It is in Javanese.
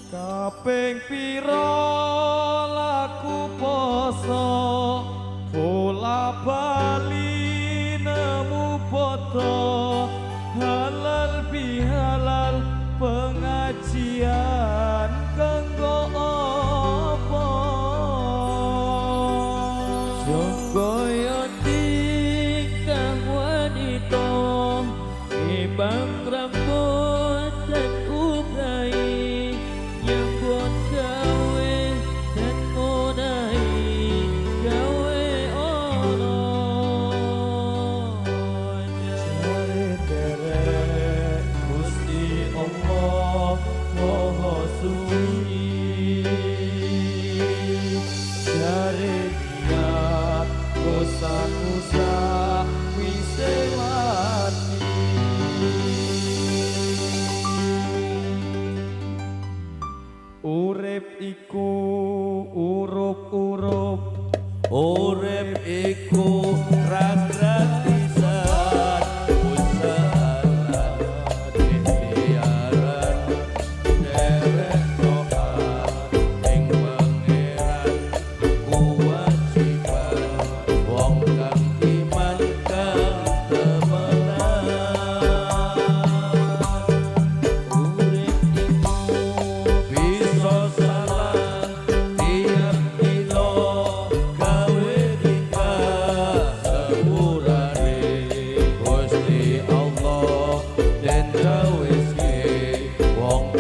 Kaping pira laku poso bola bali nemu foto halal bihalal pengajian kanggo apa Jogoyo tingkah wanita Ibang rambut dan ubrai Yang buat gawe dan ngonai Gawe ono jare derek Gusti Allah Maha Suci jare niat dosa-dosa wis mati urip iku urup-urup Urip iku gratisan usaha ikhtiaran derek toat ing pangeran kewajiban wong kang iman kang temenan urip iku bisa salah tiap dina gawe nikah sepurane Gusti Allah den jawiske wong